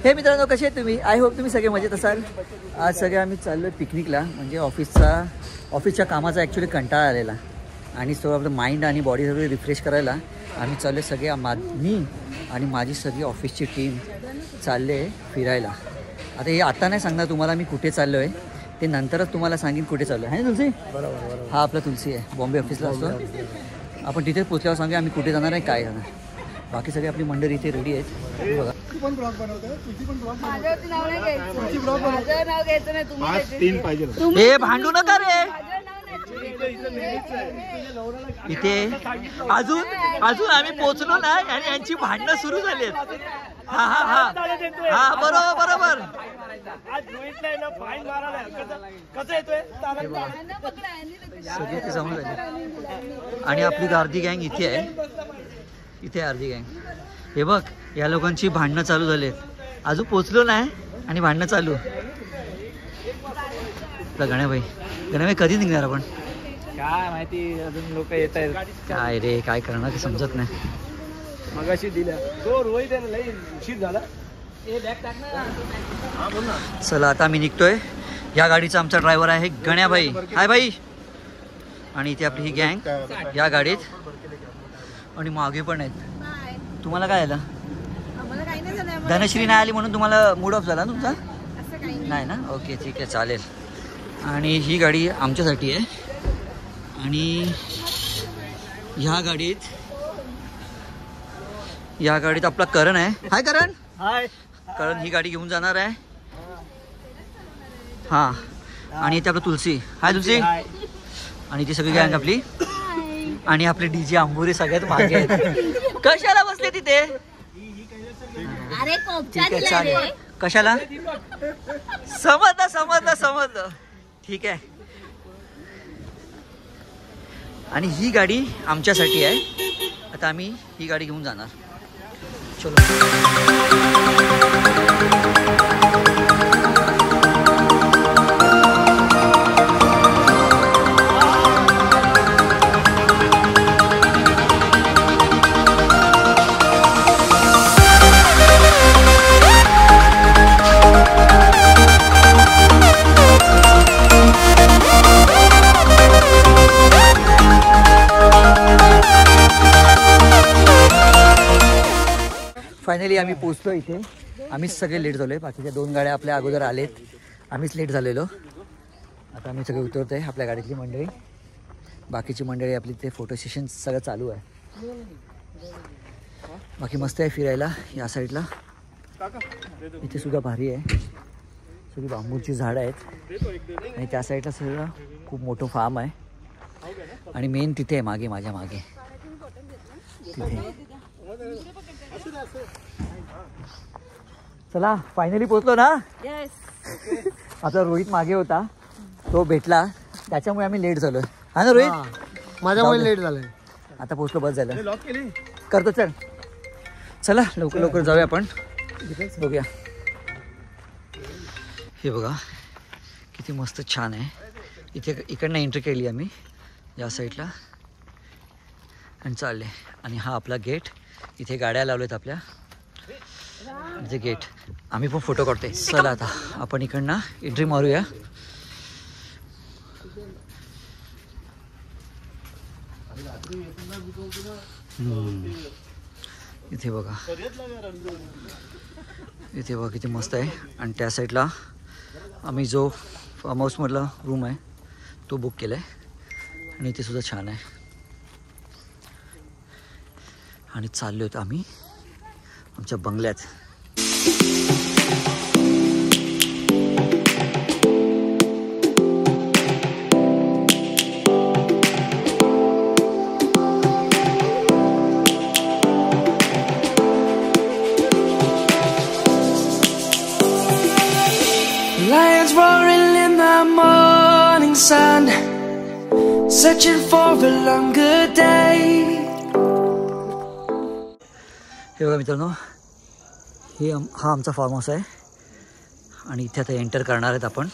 हे मित्रांनो, कसे आहेत तुम्ही? आय होप तुम्ही सगळे मजेत असाल. आज सगळे आम्ही चाललो आहे पिकनिकला. म्हणजे ऑफिसच्या कामाचा ॲक्च्युली कंटाळा आलेला आणि सो आपलं माइंड आणि बॉडी सगळी रिफ्रेश करायला आम्ही चाललो आहे. सगळे मी आणि माझी सगळी ऑफिसची टीम चालले फिरायला. आता हे आता नाही सांगणार तुम्हाला मी कुठे चाललो आहे, ते नंतरच तुम्हाला सांगेन कुठे चाललो आहे. तुलसी? बरोबर. हा आपला तुलसी आहे, बॉम्बे ऑफिसला असतो. आपण तिथेच पोचल्यावर सांगूया आम्ही कुठे जाणार आहे, काय जाणार. बाकी सगळे आपली मंडळी इथे रेडी आहेत. बघा हे भांडू नका रे. इथे अजून आम्ही पोहोचलो नाही आणि यांची भांडणं सुरू झाली आहेत. हा हा हा हा बरोबर. सगळे ते समोर झाले आणि आपली अर्धी गँग इथे आहे. इथे अर्धी गँग. हे बघ, या लोकांची भांडणं चालू झाली आहेत. अजून पोचलो नाही आणि भांडणं चालू. गण्याबाई कधी निघणार आपण? काय माहिती, अजून लोक येत आहेत. काय रे, काय करणार ते समजत नाही. मगाशी दिल्या तो रोहित आहे ना, लई उशीर झाला. चला आता आम्ही निघतोय. या गाडीचा आमचा ड्रायव्हर आहे गण्याबाई. हाय बाई. आणि इथे आपली ही गँग या गाडीत आणि मागे पण आहेत. तुम्हाला काय आलं? धनश्री नाही आली म्हणून तुम्हाला मूड ऑफ झाला तुमचा? नाही ना? ओके ठीक आहे, चालेल. आणि ही गाडी आमच्यासाठी आहे आणि ह्या गाडीत आपला करण आहे. हाय करण. हाय. करण ही गाडी घेऊन जाणार आहे. हां. आणि इथे आपलं तुलसी. हाय तुलसी. आणि ती सगळी गँग आपली आणि आपले डीजे आंबोरे सगळ्यात मागे आहेत. कशाला बसले तिथे? चालेल. कशाला? समजलं. ठीक आहे. आणि ही गाडी आमच्यासाठी आहे. आता आम्ही ही गाडी घेऊन जाणार. चलो. फायनली आम्ही पोचलो इथे. आम्हीच सगळे लेट झालो आहे. बाकीच्या 2 गाड्या आपल्या अगोदर आलेत. आम्हीच लेट झालेलो. आता आम्ही सगळे उतरतो आहे. आपल्या गाडीतली मंडळी, बाकीची मंडळी आपली ते फोटो सेशन सगळं चालू आहे. बाकी मस्त आहे फिरायला. या साईडला इथे सुद्धा भारी आहे. सगळी बांबूची झाडं आहेत आणि त्या साईडला सगळं खूप मोठं फार्म आहे. आणि मेन तिथे आहे मागे, माझ्या मागे तिथे. चला फायनली पोचलो ना. आता रोहित मागे होता, तो भेटला, त्याच्यामुळे आम्ही लेट झालोय. हा ना रोहित? माझ्यामुळे लेट झालंय. आता पोचलो, बस झालं. करतो चल. चला लवकर जाऊया आपण. बघूया. हे बघा किती मस्त छान आहे. इकडनं एंट्री केली आम्ही या साईडला आणि चालले. आणि हा आपला गेट. इथे गाड्या लावल्यात आपल्या. इथे गेट. आम्ही पण फोटो काढतोय. चला आता आपण इकडनं एंट्री मारूया. इथे बघा किती मस्त आहे. आणि त्या साईडला आम्ही जो फार्म हाऊसमधला रूम आहे तो बुक केला आहे आणि इथे सुद्धा छान आहे. आणि चाललो होतो आम्ही आमच्या बंगल्यात. morning sun, searching for a longer day. हे बघा मित्रांनो, हा आमचा फार्म हाऊस आहे आणि इथे आता एंटर करणार आहेत आपण.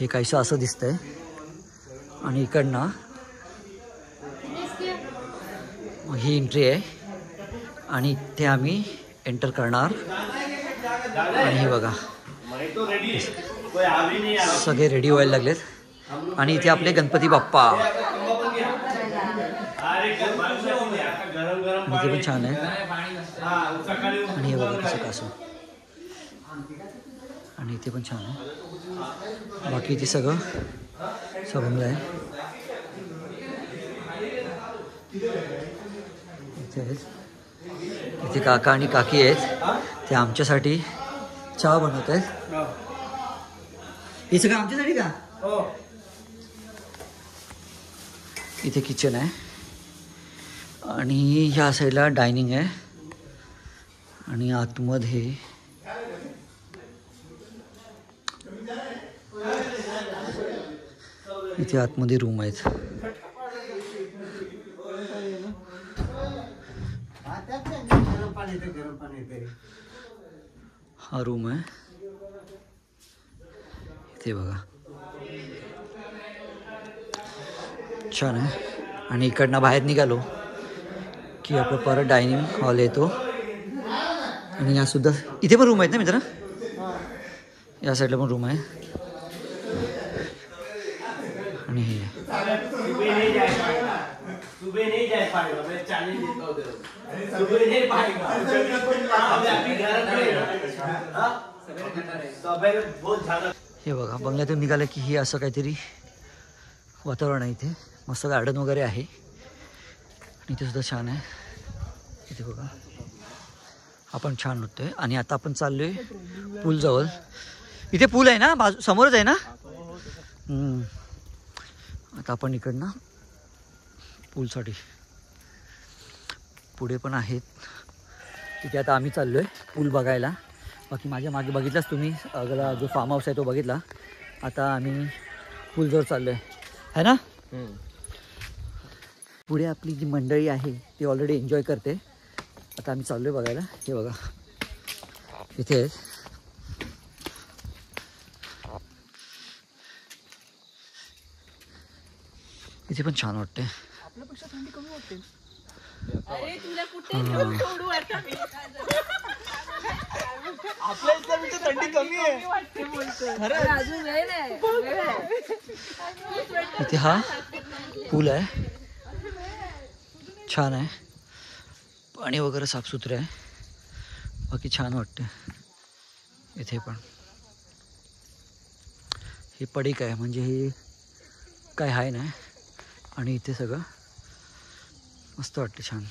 हे काहीसं असं दिसतंय आणि इकडनं ही एंट्री आहे आणि इथे आम्ही एंटर करणार. आणि हे बघा सगळे रेडी व्हायला लागलेत आणि इथे आपले गणपती बाप्पा. इथे पण छान आहे आणि हे बघा कसं कसं आणि इथे पण छान आहे. बाकी इथे सगळं बंगलं आहे. इथे काका आणि काकी आहेत, ते आमच्यासाठी चहा बनवत आहेत. हे सगळं आमच्यासाठी का? इथे किचन आहे आणि ह्या साईडला डायनिंग आहे आणि आतमध्ये इथे आतमध्ये रूम आहेत. हा रूम आहे इथे बघा छान आहे. आणि इकडनं बाहेर निघालो की आपलं परत डायनिंग हॉल येतो आणि या सुद्धा इथे पण रूम आहेत ना मित्र, या साईडला पण रूम आहे. आणि हे हे बघा बंगल्यातून निघालं की हे असं काहीतरी वातावरण आहे. इथे मस्त गार्डन वगैरे आहे आणि इथे सुद्धा छान आहे. इथे बघा आपण छान होतोय आणि आता आपण चाललोय पूल जवळ. इथे पूल आहे ना, बाजू समोरच आहे ना. आता आपण इकडनं पूलसाठी पुढे पण आहेत तिथे. आता आम्ही चाललोय पूल बघायला. बाकी माझ्या मागे बघितलाच तुम्ही, अगला जो फार्म हाऊस आहे तो बघितला. आता आम्ही पूलजवळ चाललोय है ना. पुढे आपली जी मंडळी आहे ती ऑलरेडी एन्जॉय करते. आता आम्ही चाललोय बघायला. हे बघा इथे इथे पण छान वाटते. आपल्यापेक्षा थंडी कमी वाटते. अरे तुला कुठे सोडू आता मी. आपल्या इथल्यापेक्षा थंडी कमी आहे वाटते बोलतोय. अजून वेळ आहे. इथे हा पूल आहे, छान आहे. पाणी वगैरे साफसुथरं आहे. बाकी छान वाटते. इथे पण हे पडीक आहे म्हणजे हे काय आहे ना. आणि इथे सगळं मस्त वाटते, छान.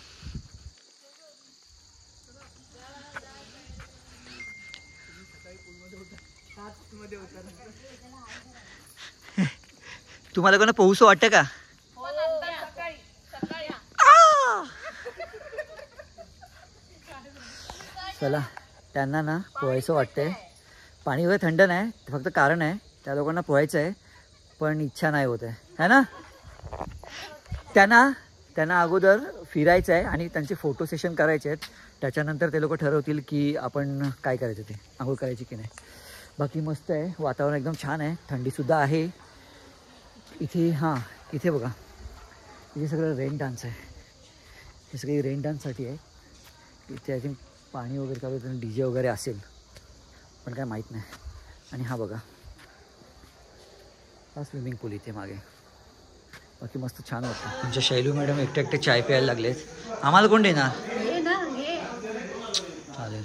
तुम्हाला कोणा पोहूस वाटतं का? चला, त्यांना ना पोहायचं वाटतंय. पाणी वगैरे थंड नाही, फक्त कारण आहे त्या लोकांना पोहायचं आहे पण इच्छा नाही होत आहे ना. त्यांना अगोदर फिरायचं आहे आणि त्यांचे फोटो सेशन करायचे आहेत. त्याच्यानंतर ते लोक ठरवतील की आपण काय करायचं, ते आंघोळ करायची की नाही. बाकी मस्त आहे, वातावरण एकदम छान आहे, थंडीसुद्धा आहे इथे. हां इथे बघा, इथे सगळं रेन डान्स आहे. हे सगळे रेन डान्ससाठी आहे. इथे आय थिंक पाणी वगैरे चालू आहे, DJ वगैरे असेल पण काय माहीत नाही. आणि हा बघा हा स्विमिंग पूल इथे मागे. बाकी मस्त छान वाटतं. तुमच्या शैलू मॅडम एकटे एकटे चाय प्यायला लागलेत. आम्हाला कोण देणार? चालेल.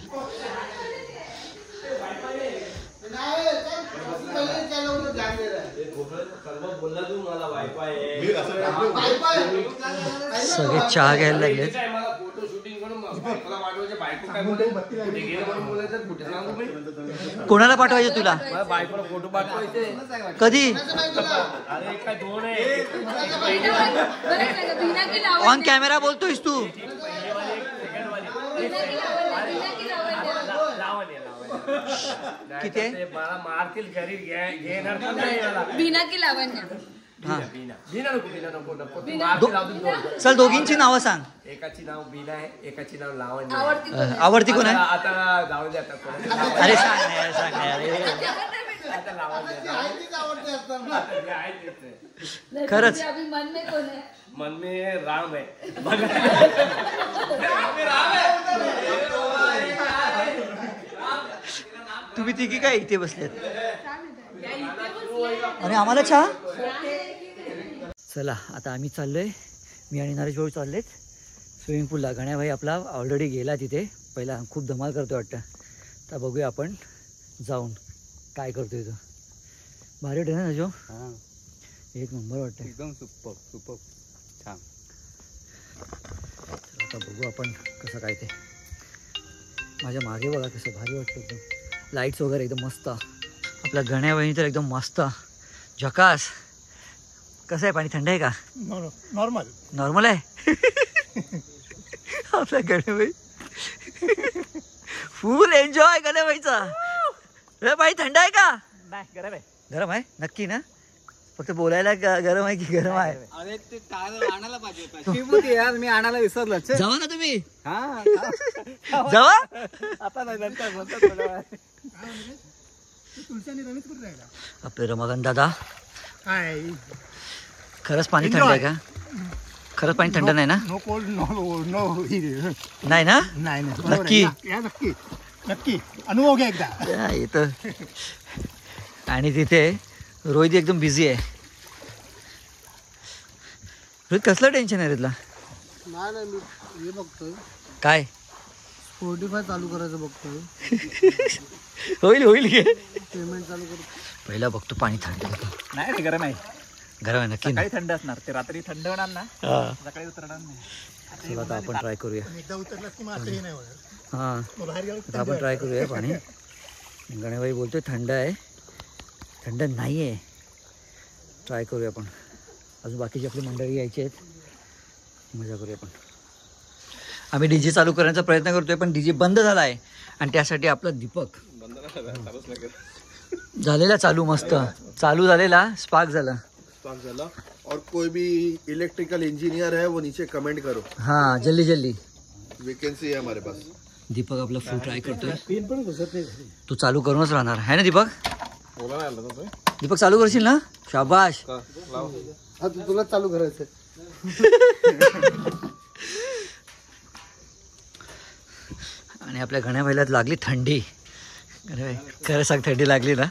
सगळे चहा घ्यायला लागलेत. कोणाला पाठवायचे तुला? बायकोला फोटो पाठवायचे. कधी? अरे काय दोन आहे. ऑन कॅमेरा बोलतोयस तू? किती आहे? ते मला मारतील घरी घेणार पण नाही मला. बिना की लावण्य हा बीना नको ती मारतील अजून दोन. चल दोघींची नावं सांग. एकाची नाव बीना आहे, एकाची नाव लावण्य आवडती कोण आहे? आवडती कोण आहे? आता जाऊ दे आता कोण. अरे सांग ना यार, सांग ना यार. आता लावण्य नाही, खरंच. तुझे अभी मन में कोण आहे? मन में राम है. तुम्ही तिघी काय इथे बसलेत आणि आम्हाला चहा. चला आता आम्ही चाललोय, मी आणि नरेश भाऊ चाललेत स्विमिंग पूलला. गण्याभाई आपला ऑलरेडी गेला तिथे, पहिला खूप धमाल करतोय वाटतं. तर बघूया आपण जाऊन काय करतोय तो. भारी वाटतं ना जो. एक नंबर वाटतं एकदम सुपर छान. आता बघू आपण कसं काय ते. माझ्या मागे बघा कसं भारी वाटतं एकदम. लाईट्स वगैरे एकदम मस्त. आपल्या गण्याबाईनी तर एकदम मस्त झकास. कसं आहे पाणी, थंड आहे का? नॉर्मल नॉर्मल आहे. आपल्या गण्याबाई फुल एन्जॉय गण्याबाईचा. अरे बाई थंड आहे का? नाही गरम आहे. गरम आहे नक्की ना? फक्त बोलायला गरम आहे की गरम आहे? अरे ते आणायला पाहिजे यार, मी आणायला विसरलो. जावा ना तुम्ही. हा जावा आता नाही, नंतर आपले रमाकांत दादा. खरंच पाणी थंड आहे का? खरंच पाणी थंड नाही ना? नो कोल्ड नो नाही ना? नाही नक्की नक्की नक्की अनुभव घ्या एकदा. येतं. आणि तिथे रोहित एकदम बिझी आहे. रोहित कसलं टेन्शन आहे तिथला? नाही मी हे बघतोय काय स्पॉटिफाय चालू करायचं बघतोय. होईल होईल घे. पेमेंट चालू करतो. पहिला बघतो पाणी थंड आहे का. नाही रे गरम आहे. गरम आहे नक्की ना? सकाळी थंड असणार, ते रात्री थंड होणार ना, हा. सकाळी उतरणार नाही. चला आता आपण ट्राय करूया. एकदा उतरलास की मात्र नाही होणार. हां बाहेर गेलो आता आपण ट्राय करूया पाणी. गणेबाई बोलतोय थंड आहे. थंड नाही आहे. ट्राय करूया आपण. अजून बाकीची आपली मंडळी यायची आहेत, मजा करूया आपण. आम्ही डी जे चालू करण्याचा प्रयत्न करतोय पण डी जे बंद झाला आहे. आणि त्यासाठी आपला दीपक झालेला चालू, मस्त चालू झालेला, स्पार्क झाला. और कोई भी इलेक्ट्रिकल इंजीनियर है वो नीचे कमेंट करो. हाँ जल्दी जल्दी वैकेंसी है हमारे पास. दीपक आपला फुल ट्राय करतोय. तू चालू करूनच राहणार है ना दीपक? दीपक चालू करशील ना? शाबाश. तुला चालू करायचं. आणि आपल्या गण्याबाईला लागली थंडी. गण्याबाई खरं सांग, थंडी लागली ना?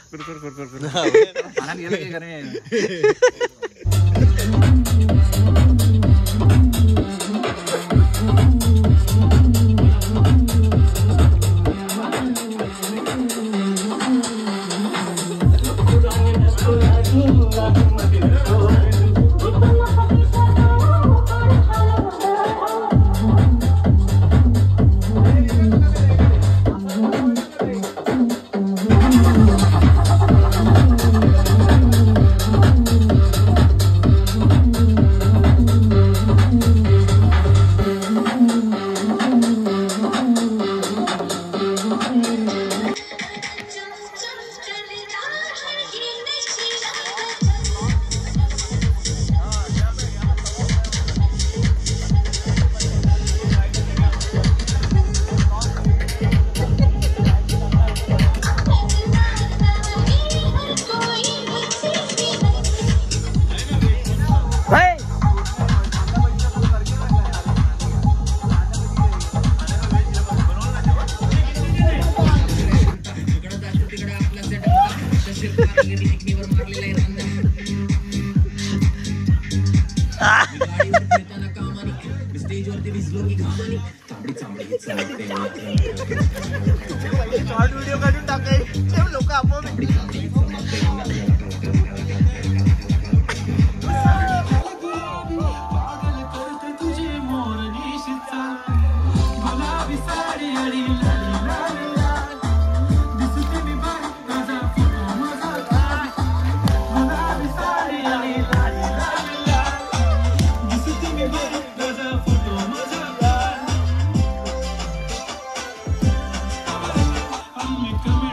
Come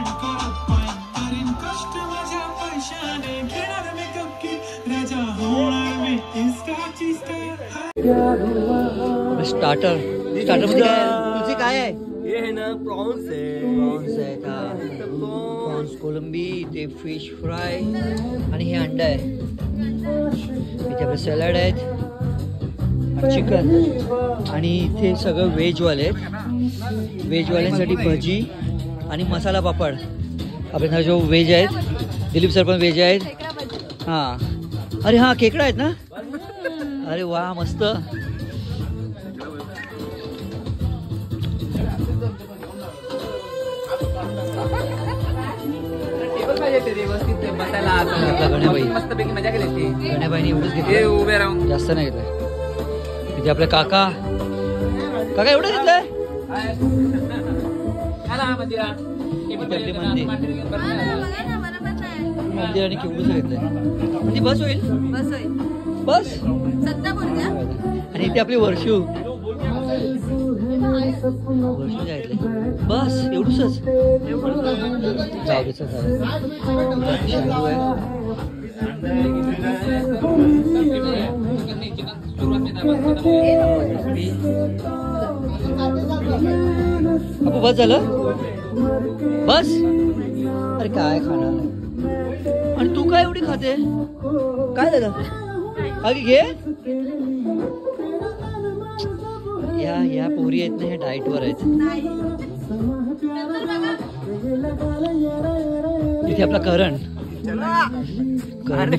स्टार्टर मध्ये तुझे काय आहे? हे आहे ना प्रॉन्स आहे. प्रॉन्स आहेत हा. प्रॉन्स कोलंबी, ते फिश फ्राय आणि हे अंडा आहे. इथे आपले सॅलड आहेत, चिकन आणि इथे सगळं व्हेजवाले आहेत. व्हेजवाल्यांसाठी भजी आणि मसाला पापड. आपल्या जो व्हेज आहेत, दिलीप सर पण व्हेज आहेत. हां अरे हां खेकडा आहेत ना. अरे वा मस्त. मस्तपैकी मजा केली ती. गण्याबाईने एवढंच घेतलं, उभे राहून जास्त नाही घेतलं. इथे आपले काका एवढं घेतलंय. मंदिर आणि केवढंच घेतलंय. म्हणजे बस होईल बस. आणि इथे आपली वर्षू घेतले बस एवढंच. जाऊ दे आपू बस झालं बस. अरे काय खाणार आणि तू काय एवढी खाते? काय झालं? अगे घे. या पोरी आहेत ना, ह्या डाएटवर आहेत. इथे आपला करणने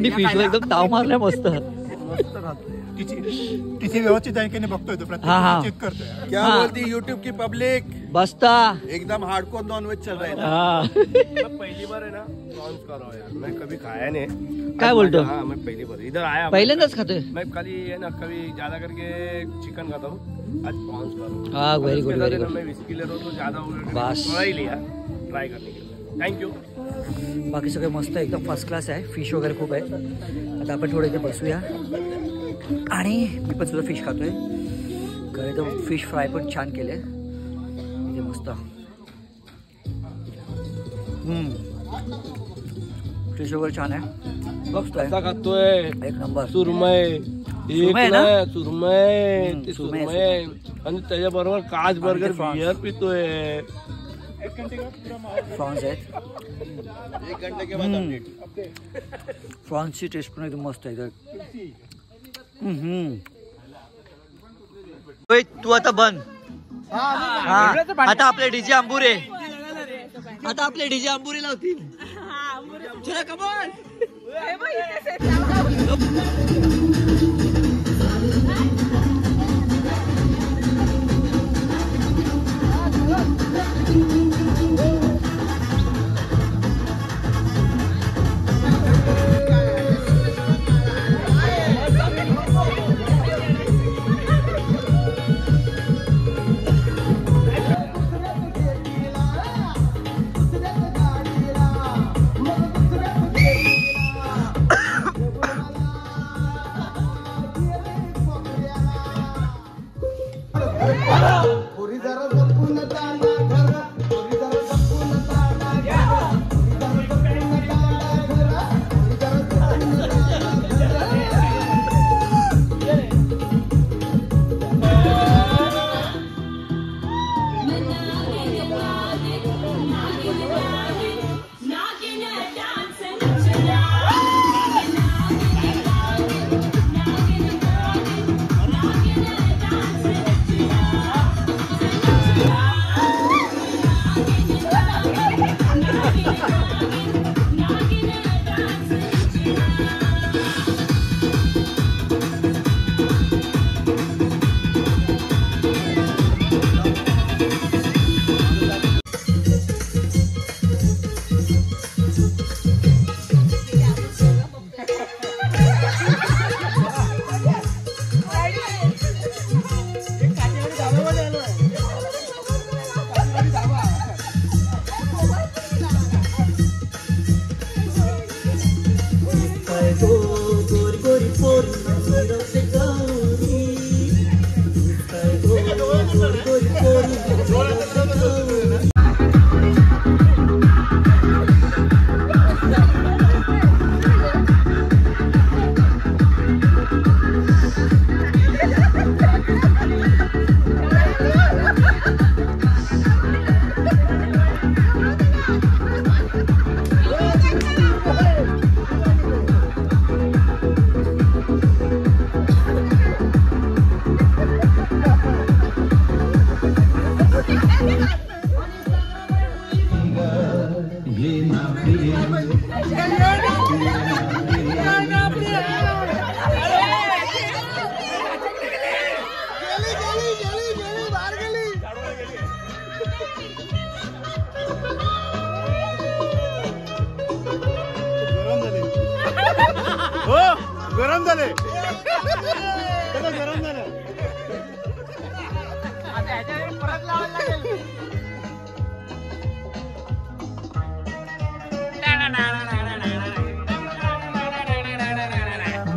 फिशवर एकदम ताव मारलाय मस्त. तिची व्यवस्थित आहे की नाही बघतोय तो, हाँ चेक करतोय. क्या बोलती यूट्यूब की पब्लिक? बसता एकदम हार्डकोर नॉनवेज चल रहा है. पहली बार है ना प्रॉन्स कर रहा हूँ यार. मैं कभी खाया नहीं. काय बोलतो? हाँ मैं पहली बार इधर आया. पहिल्यांदाच खातोय. मैं खाली है ना कभी ज्यादा करके चिकन खाता हूँ. आज प्रॉन्स कर रहा हूँ. हाँ वेरी गुड वेरी गुड. मैं विस्की ले रहा हूँ तो ज्यादा बस. थोड़ा ही लिया ट्राय करने के लिए. थँक्यू. बाकी सगळं मस्त एकदम फर्स्ट क्लास आहे. फिश वगैरे खूप आहे. आता आपण थोडं इथे बसूया आणि मी पण सुद्धा फिश खातोय. घरी तर फिश फ्राय पण छान केले इथे मस्त. फिश वगैरे छान आहे. मस्त आहे. खातोय एक नंबर. सुरमय सुरमई ना? सुरमय सुरमई आणि त्याच्याबरोबर काच बर्गर बियर पितोय. प्रॉन्स आहेत. 1 घंटे के बाद अपडेट. प्रॉन्सची टेस्ट पण एकदम मस्त आहे. तू आता बन. आता आपले डीजे अंबुरे लावतील. चला कमॉन.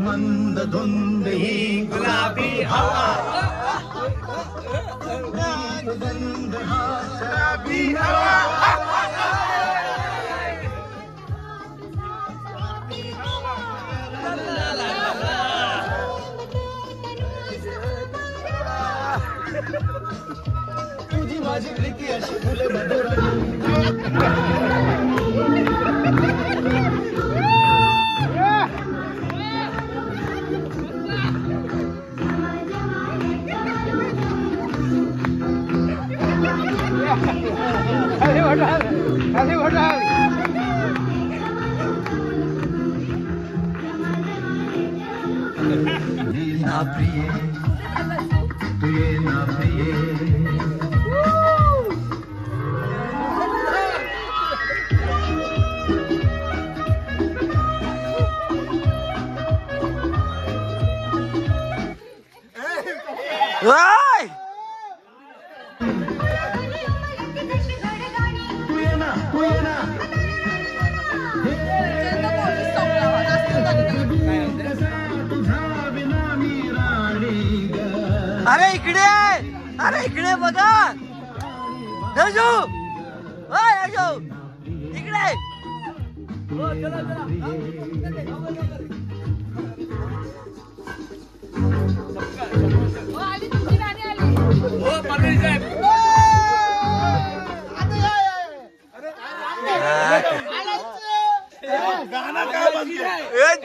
मंद धुंद ही गुलाबी हवा शराबी हवा तुझी माझी प्रीती अशी फुले ना प्रिय तू ये ना प्रिय अरे इकडे बघा राजू, ओय राजू इकडे. गाना काय बनते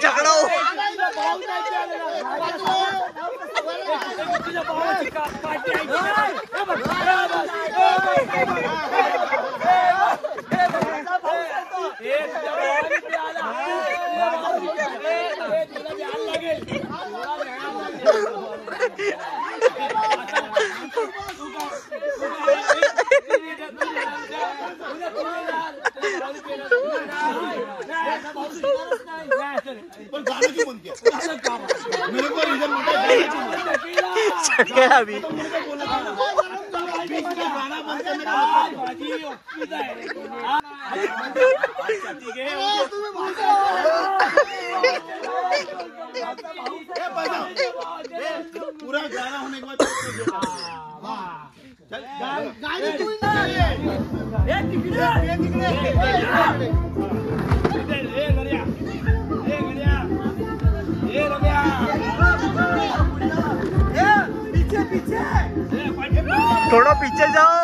झगडा अभी पूरा गाना होने के बाद थोड़ा पीछे जाओ.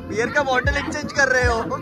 बियर का बॉटल एक्सचेंज कर रहे हो.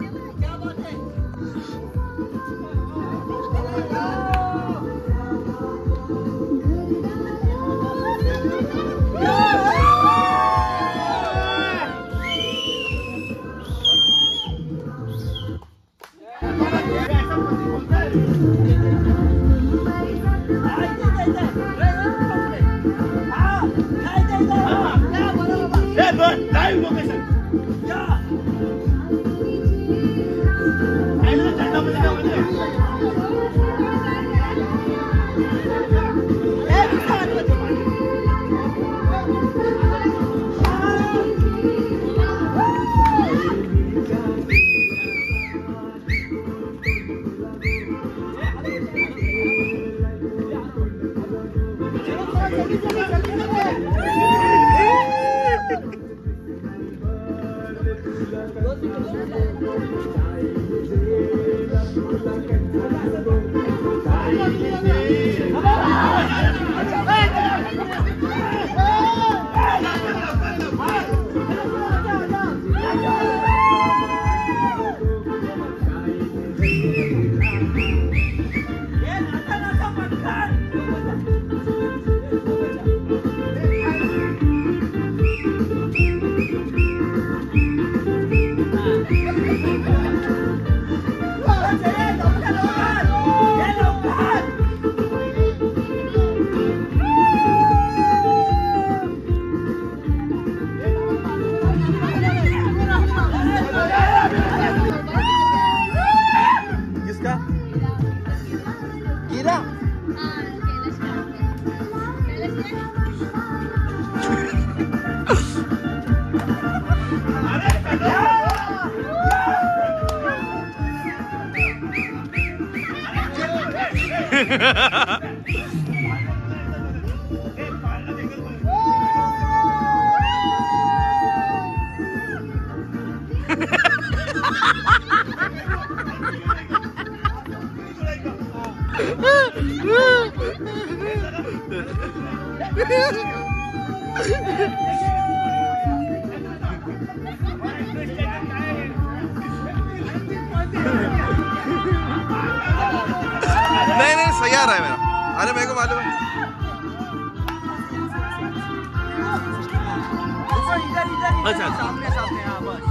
नहीं नहीं सही आ रहा है मेरा। अरे मेरे को मालूम है। अच्छा सामने सामने, हाँ बस।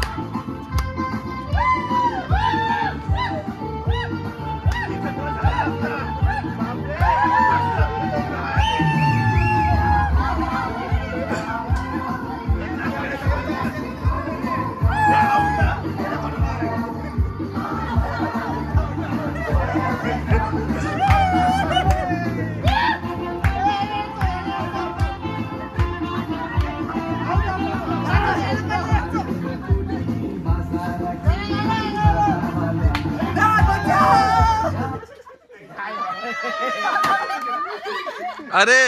अरे